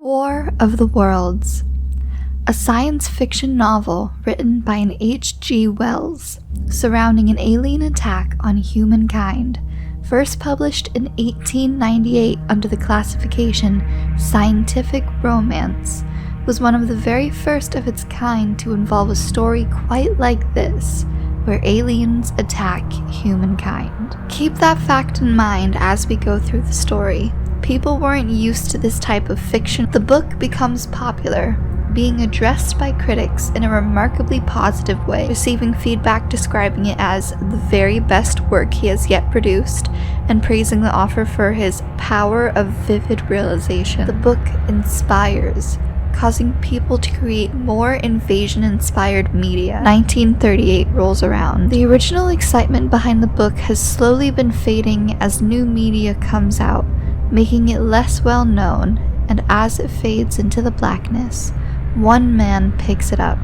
War of the Worlds, a science fiction novel written by an H.G. Wells surrounding an alien attack on humankind, first published in 1898 under the classification scientific romance, was one of the very first of its kind to involve a story quite like this, where aliens attack humankind. Keep that fact in mind as we go through the story. People weren't used to this type of fiction. The book becomes popular, being addressed by critics in a remarkably positive way, receiving feedback describing it as the very best work he has yet produced, and praising the author for his power of vivid realization. The book inspires, causing people to create more invasion-inspired media. 1938 rolls around. The original excitement behind the book has slowly been fading as new media comes out, making it less well known, and as it fades into the blackness, one man picks it up,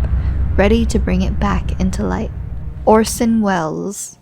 ready to bring it back into light. Orson Welles.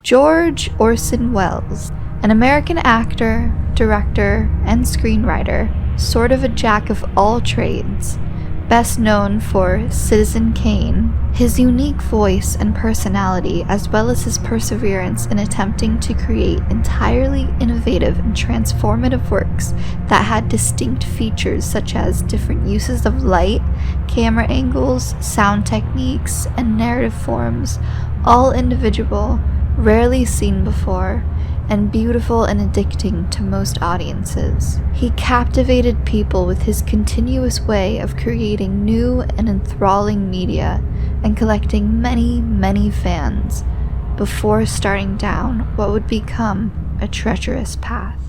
George Orson Welles, an American actor, director, and screenwriter, sort of a jack of all trades, best known for Citizen Kane. His unique voice and personality, as well as his perseverance in attempting to create entirely innovative and transformative works that had distinct features such as different uses of light, camera angles, sound techniques, and narrative forms, all individual, rarely seen before, and beautiful and addicting to most audiences. He captivated people with his continuous way of creating new and enthralling media and collecting many, many fans before starting down what would become a treacherous path.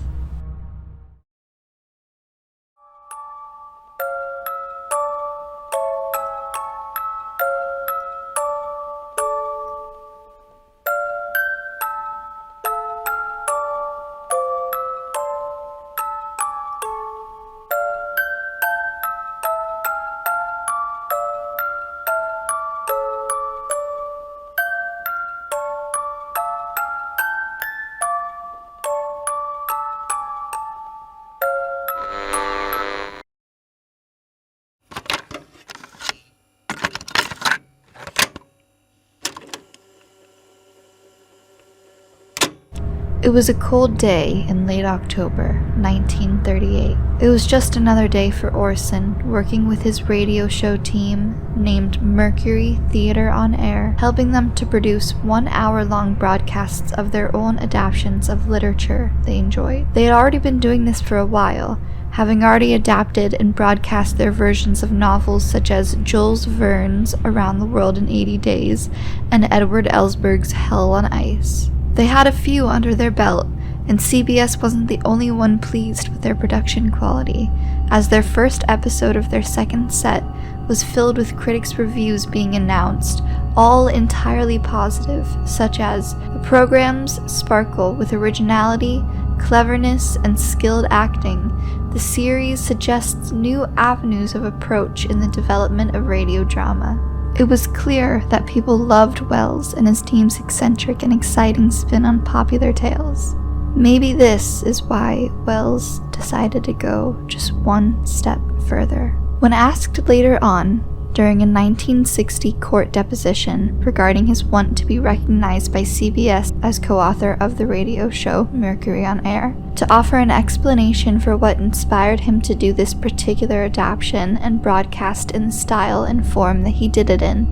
It was a cold day in late October, 1938. It was just another day for Orson, working with his radio show team named Mercury Theater on Air, helping them to produce 1-hour-long broadcasts of their own adaptations of literature they enjoyed. They had already been doing this for a while, having already adapted and broadcast their versions of novels such as Jules Verne's Around the World in 80 Days and Edward Ellsberg's Hell on Ice. They had a few under their belt, and CBS wasn't the only one pleased with their production quality, as their first episode of their second set was filled with critics' reviews being announced, all entirely positive, such as, "The programs sparkle with originality, cleverness, and skilled acting. The series suggests new avenues of approach in the development of radio drama." It was clear that people loved Welles and his team's eccentric and exciting spin on popular tales. Maybe this is why Welles decided to go just one step further. When asked later on, during a 1960 court deposition regarding his want to be recognized by CBS as co-author of the radio show Mercury on Air, to offer an explanation for what inspired him to do this particular adaptation and broadcast in the style and form that he did it in,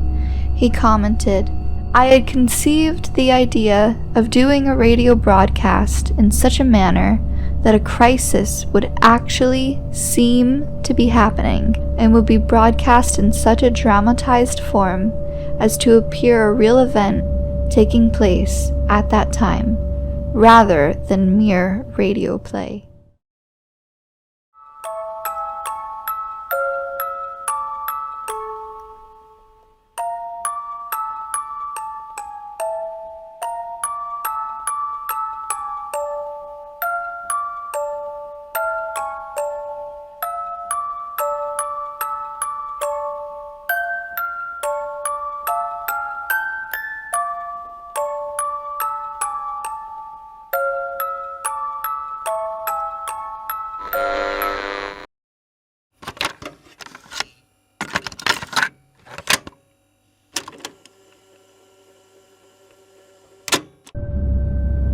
he commented, "I had conceived the idea of doing a radio broadcast in such a manner that a crisis would actually seem to be happening and would be broadcast in such a dramatized form as to appear a real event taking place at that time, rather than mere radio play.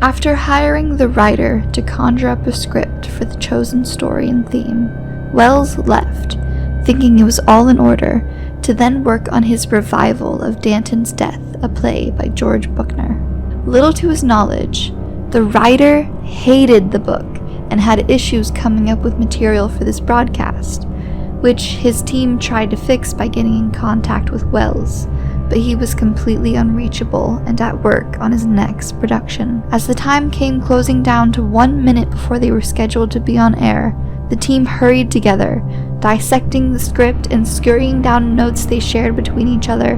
After hiring the writer to conjure up a script for the chosen story and theme, Wells left, thinking it was all in order, to then work on his revival of Danton's Death, a play by George Buchner. Little to his knowledge, the writer hated the book and had issues coming up with material for this broadcast, which his team tried to fix by getting in contact with Wells, but he was completely unreachable and at work on his next production. As the time came closing down to 1 minute before they were scheduled to be on air, the team hurried together, dissecting the script and scurrying down notes they shared between each other,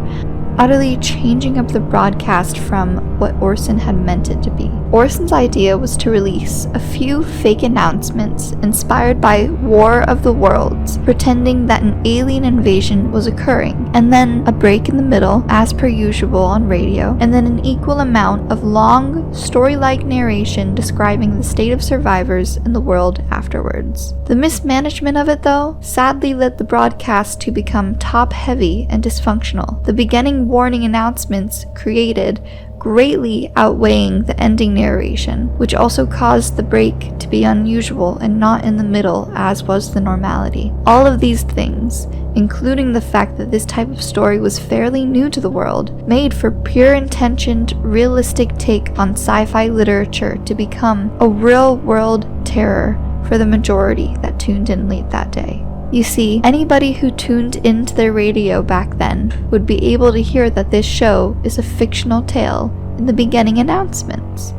utterly changing up the broadcast from what Orson had meant it to be. Orson's idea was to release a few fake announcements inspired by War of the Worlds, pretending that an alien invasion was occurring, and then a break in the middle, as per usual on radio, and then an equal amount of long, story-like narration describing the state of survivors in the world afterwards. The mismanagement of it, though, sadly led the broadcast to become top-heavy and dysfunctional. The beginning warning announcements created greatly outweighing the ending narration, which also caused the break to be unusual and not in the middle as was the normality. All of these things, including the fact that this type of story was fairly new to the world, made for pure intentioned, realistic take on sci-fi literature to become a real-world terror for the majority that tuned in late that day. You see, anybody who tuned into their radio back then would be able to hear that this show is a fictional tale in the beginning announcements.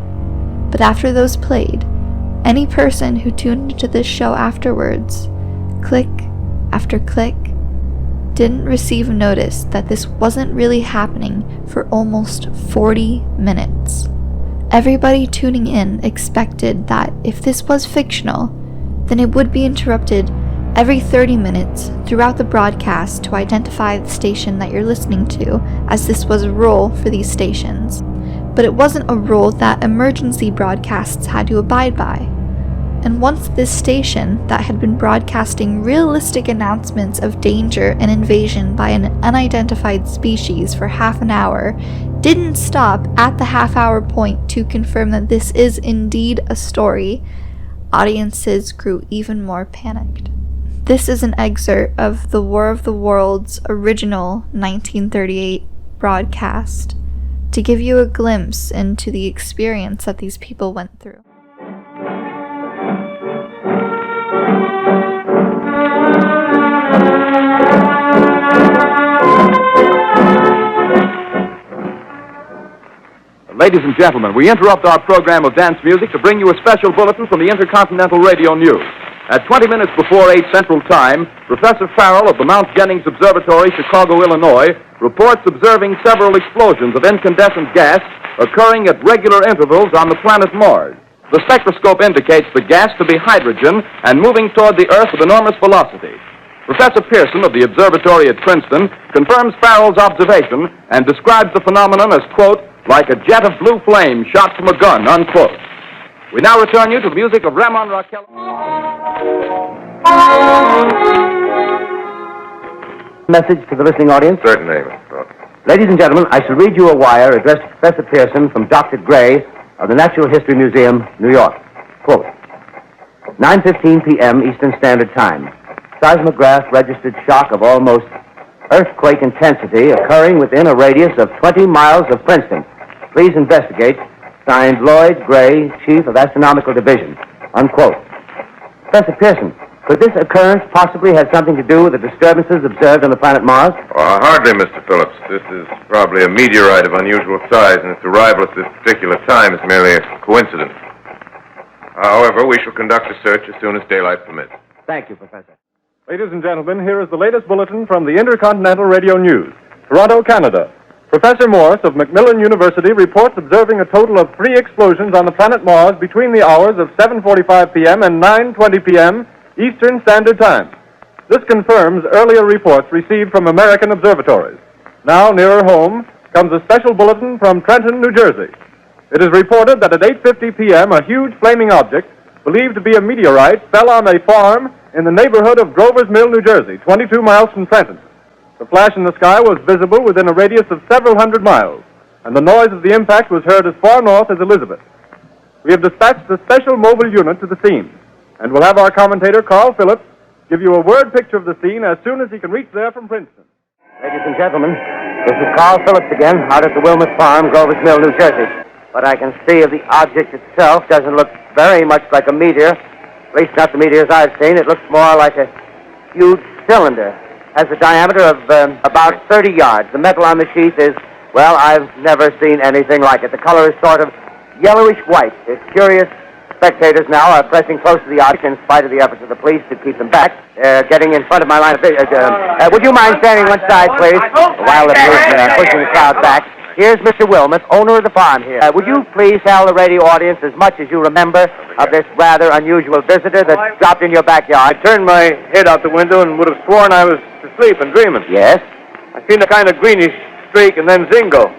But after those played, any person who tuned into this show afterwards, click after click, didn't receive notice that this wasn't really happening for almost 40 minutes. Everybody tuning in expected that if this was fictional, then it would be interrupted every 30 minutes throughout the broadcast to identify the station that you're listening to, as this was a rule for these stations. But it wasn't a rule that emergency broadcasts had to abide by. And once this station that had been broadcasting realistic announcements of danger and invasion by an unidentified species for half an hour didn't stop at the half-hour point to confirm that this is indeed a story, audiences grew even more panicked. This is an excerpt of the War of the Worlds original 1938 broadcast to give you a glimpse into the experience that these people went through. Ladies and gentlemen, we interrupt our program of dance music to bring you a special bulletin from the Intercontinental Radio News. At 20 minutes before 8 Central Time, Professor Farrell of the Mount Jennings Observatory, Chicago, Illinois, reports observing several explosions of incandescent gas occurring at regular intervals on the planet Mars. The spectroscope indicates the gas to be hydrogen and moving toward the Earth with enormous velocity. Professor Pearson of the observatory at Princeton confirms Farrell's observation and describes the phenomenon as, quote, like a jet of blue flame shot from a gun, unquote. We now return you to the music of Ramon Raquel. Message to the listening audience? Certainly, Mr. Brooks. Ladies and gentlemen, I shall read you a wire addressed to Professor Pearson from Dr. Gray of the Natural History Museum, New York. Quote, 9:15 p.m. Eastern Standard Time. Seismograph registered shock of almost earthquake intensity occurring within a radius of 20 miles of Princeton. Please investigate. Signed, Lloyd Gray, Chief of Astronomical Division. unquote. Professor Pearson, could this occurrence possibly have something to do with the disturbances observed on the planet Mars? Hardly, Mr. Phillips. This is probably a meteorite of unusual size, and its arrival at this particular time is merely a coincidence. However, we shall conduct a search as soon as daylight permits. Thank you, Professor. Ladies and gentlemen, here is the latest bulletin from the Intercontinental Radio News. Toronto, Canada. Professor Morse of Macmillan University reports observing a total of 3 explosions on the planet Mars between the hours of 7:45 p.m. and 9:20 p.m. Eastern Standard Time. This confirms earlier reports received from American observatories. Now, nearer home, comes a special bulletin from Trenton, New Jersey. It is reported that at 8:50 p.m., a huge flaming object, believed to be a meteorite, fell on a farm in the neighborhood of Grover's Mill, New Jersey, 22 miles from Trenton. The flash in the sky was visible within a radius of several hundred miles, and the noise of the impact was heard as far north as Elizabeth. We have dispatched a special mobile unit to the scene, and we'll have our commentator, Carl Phillips, give you a word picture of the scene as soon as he can reach there from Princeton. Ladies and gentlemen, this is Carl Phillips again, out at the Wilmot Farm, Grover's Mill, New Jersey. What I can see of the object itself doesn't look very much like a meteor, at least not the meteors I've seen. It looks more like a huge cylinder. Has a diameter of about 30 yards. The metal on the sheath is, well, I've never seen anything like it. The color is sort of yellowish white. It's curious. Spectators now are pressing close to the object in spite of the efforts of the police to keep them back. Getting in front of my line of vision. Would you mind standing one side, please? While the police are pushing the crowd back. Here's Mr. Wilmot, owner of the farm here. Would you please tell the radio audience as much as you remember of this rather unusual visitor that dropped in your backyard? I turned my head out the window and would have sworn I was asleep and dreaming. Yes? I seen a kind of greenish streak and then zingo.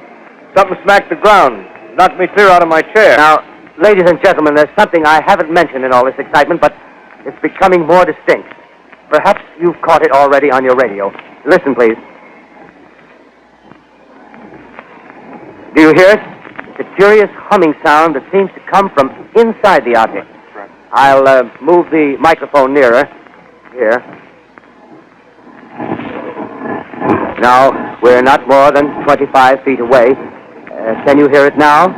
Something smacked the ground, knocked me clear out of my chair. Now, ladies and gentlemen, there's something I haven't mentioned in all this excitement, but it's becoming more distinct. Perhaps you've caught it already on your radio. Listen, please. Do you hear it? It's a curious humming sound that seems to come from inside the object. I'll move the microphone nearer. Here. Now, we're not more than 25 feet away. Can you hear it now?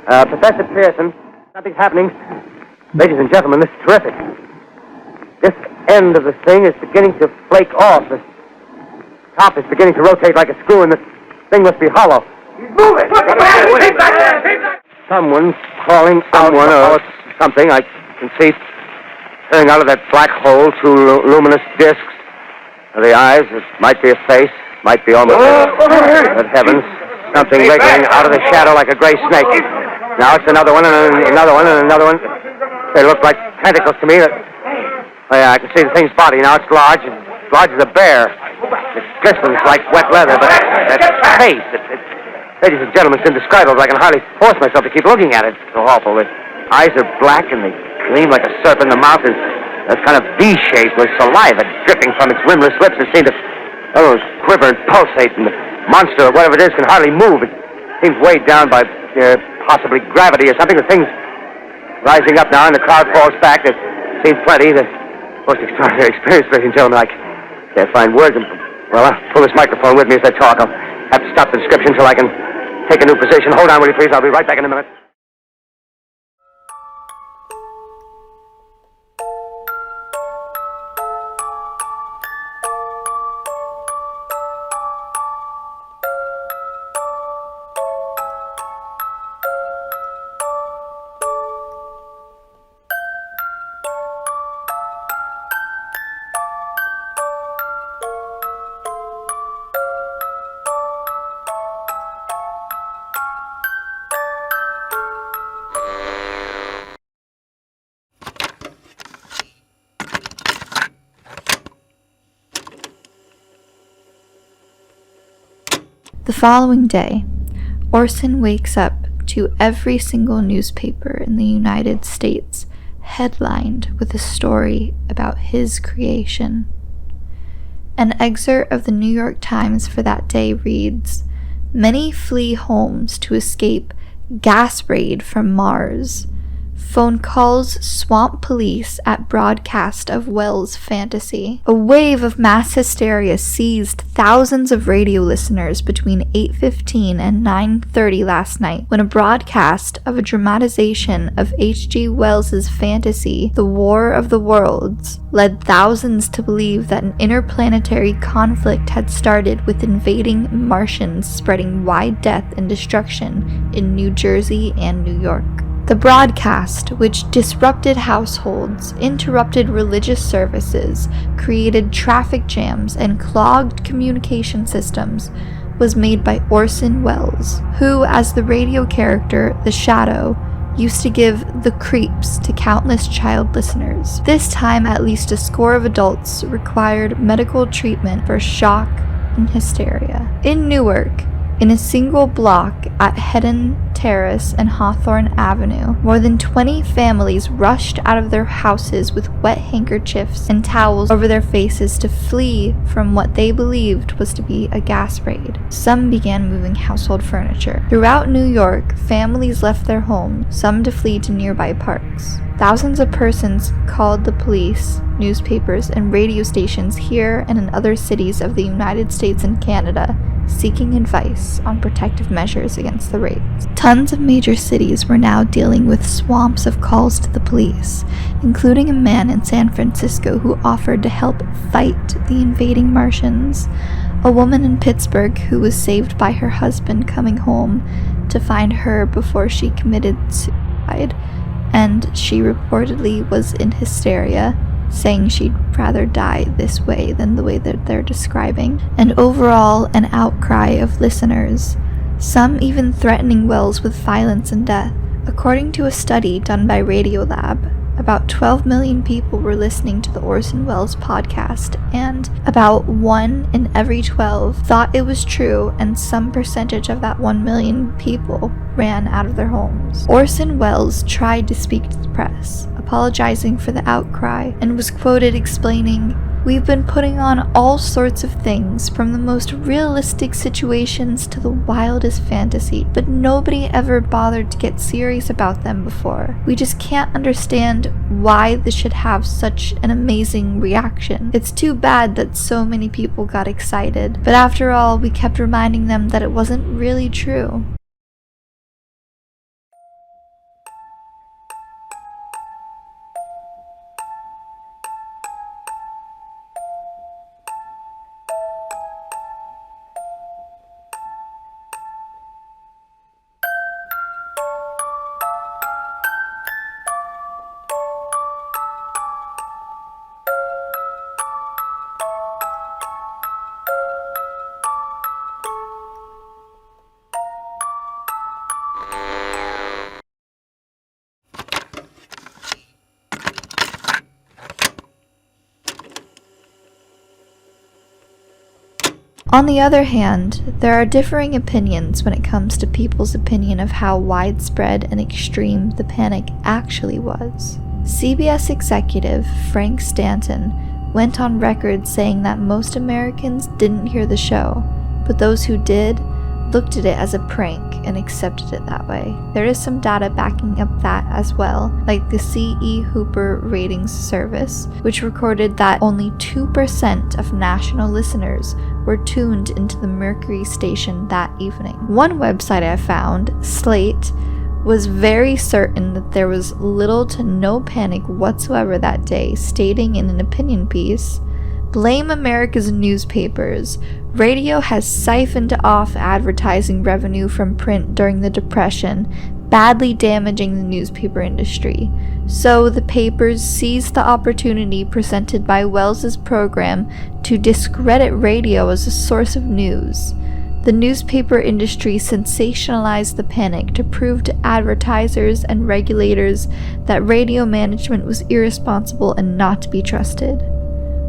Professor Pearson, something's happening. Ladies and gentlemen, this is terrific. This end of the thing is beginning to flake off. The top is beginning to rotate like a screw, and the thing must be hollow. He's moving! Someone's crawling out or something. I can see coming out of that black hole 2 luminous discs. The eyes, it might be a face, might be almost but heavens, something wriggling out of the shadow like a gray snake. Now it's another one, and another one, and another one. They look like tentacles to me. Oh, yeah, I can see the thing's body. Now it's large as a bear. It glistens like wet leather, but that face, ladies and gentlemen, it's indescribable. I can hardly force myself to keep looking at it. It's so awful. The eyes are black, and they gleam like a serpent. The mouth is a kind of V-shape with saliva dripping from its rimless lips that seem to quiver and pulsate, and the monster, or whatever it is, can hardly move. It seems weighed down by possibly gravity or something. The thing's rising up now, and the crowd falls back. There seems plenty. The most extraordinary experience, ladies and gentlemen. I can't find words. Well, I'll pull this microphone with me as I talk. I'll have to stop the description until I can take a new position. Hold on, will you please? I'll be right back in a minute. The following day, Orson wakes up to every single newspaper in the United States headlined with a story about his creation. An excerpt of the New York Times for that day reads, "Many flee homes to escape gas raid from Mars. phone calls swamp police at broadcast of Wells' fantasy. A wave of mass hysteria seized thousands of radio listeners between 8:15 and 9:30 last night when a broadcast of a dramatization of H.G. Wells' fantasy, The War of the Worlds, led thousands to believe that an interplanetary conflict had started with invading Martians spreading wide death and destruction in New Jersey and New York. The broadcast, which disrupted households, interrupted religious services, created traffic jams, and clogged communication systems, was made by Orson Welles, who, as the radio character The Shadow, used to give the creeps to countless child listeners. This time, at least a score of adults required medical treatment for shock and hysteria. In Newark, in a single block at Hedden Terrace and Hawthorne Avenue, more than 20 families rushed out of their houses with wet handkerchiefs and towels over their faces to flee from what they believed was to be a gas raid. Some began moving household furniture. Throughout New York, families left their homes, some to flee to nearby parks. Thousands of persons called the police, newspapers, and radio stations here and in other cities of the United States and Canada, seeking advice on protective measures against the raids. Tons of major cities were now dealing with swamps of calls to the police, including a man in San Francisco who offered to help fight the invading Martians, a woman in Pittsburgh who was saved by her husband coming home to find her before she committed suicide, and she reportedly was in hysteria, saying she'd rather die this way than the way that they're describing, and overall an outcry of listeners, some even threatening Wells with violence and death. According to a study done by Radiolab, about 12 million people were listening to the Orson Welles podcast, and about 1 in every 12 thought it was true, and some percentage of that 1 million people ran out of their homes. Orson Welles tried to speak to the press, apologizing for the outcry, and was quoted explaining, "We've been putting on all sorts of things, from the most realistic situations to the wildest fantasy, but nobody ever bothered to get serious about them before. We just can't understand why this should have such an amazing reaction. It's too bad that so many people got excited, but after all, we kept reminding them that it wasn't really true." On the other hand, there are differing opinions when it comes to people's opinion of how widespread and extreme the panic actually was. CBS executive Frank Stanton went on record saying that most Americans didn't hear the show, but those who did looked at it as a prank and accepted it that way. There is some data backing up that as well, like the C.E. Hooper ratings service, which recorded that only 2% of national listeners were tuned into the Mercury station that evening. One website I found, Slate, was very certain that there was little to no panic whatsoever that day, stating in an opinion piece, "Blame America's newspapers. Radio has siphoned off advertising revenue from print during the Depression, badly damaging the newspaper industry. So the papers seized the opportunity presented by Wells's program to discredit radio as a source of news. The newspaper industry sensationalized the panic to prove to advertisers and regulators that radio management was irresponsible and not to be trusted.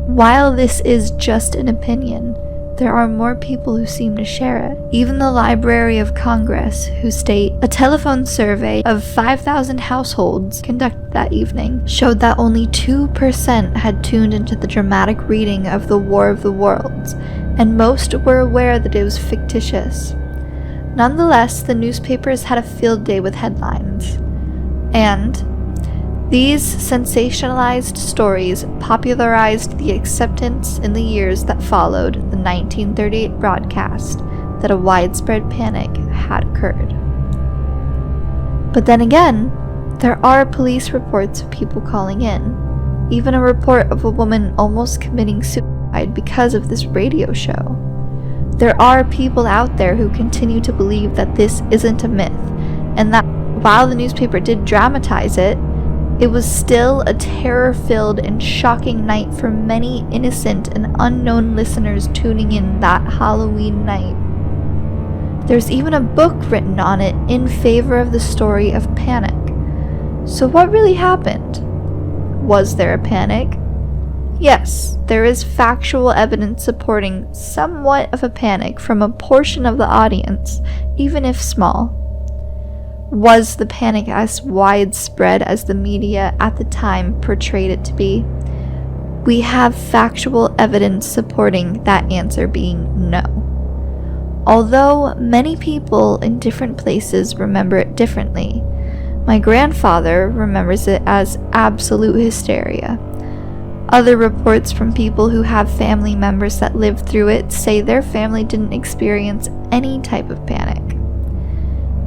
While this is just an opinion, there are more people who seem to share it. Even the Library of Congress, who state a telephone survey of 5,000 households conducted that evening showed that only 2% had tuned into the dramatic reading of The War of the Worlds, and most were aware that it was fictitious. Nonetheless, the newspapers had a field day with headlines. And These sensationalized stories popularized the acceptance in the years that followed the 1938 broadcast that a widespread panic had occurred. But then again, there are police reports of people calling in, even a report of a woman almost committing suicide because of this radio show. There are people out there who continue to believe that this isn't a myth, and that while the newspaper did dramatize it, it was still a terror-filled and shocking night for many innocent and unknown listeners tuning in that Halloween night. There's even a book written on it in favor of the story of panic. So what really happened? Was there a panic? Yes, there is factual evidence supporting somewhat of a panic from a portion of the audience, even if small. Was the panic as widespread as the media at the time portrayed it to be? We have factual evidence supporting that answer being no. Although many people in different places remember it differently, my grandfather remembers it as absolute hysteria. Other reports from people who have family members that lived through it say their family didn't experience any type of panic.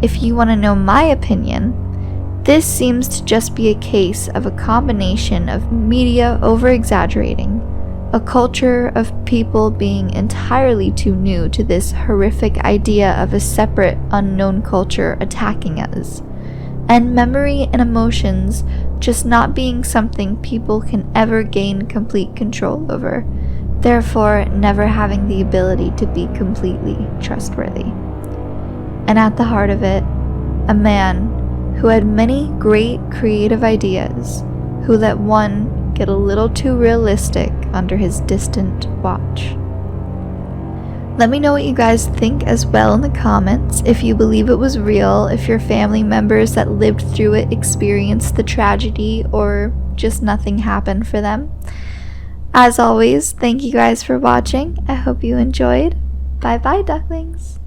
If you want to know my opinion, this seems to just be a case of a combination of media over-exaggerating, a culture of people being entirely too new to this horrific idea of a separate, unknown culture attacking us, and memory and emotions just not being something people can ever gain complete control over, therefore never having the ability to be completely trustworthy. And at the heart of it, a man who had many great creative ideas, who let one get a little too realistic under his distant watch. Let me know what you guys think as well in the comments, if you believe it was real, if your family members that lived through it experienced the tragedy, or just nothing happened for them. As always, thank you guys for watching. I hope you enjoyed. Bye bye, ducklings.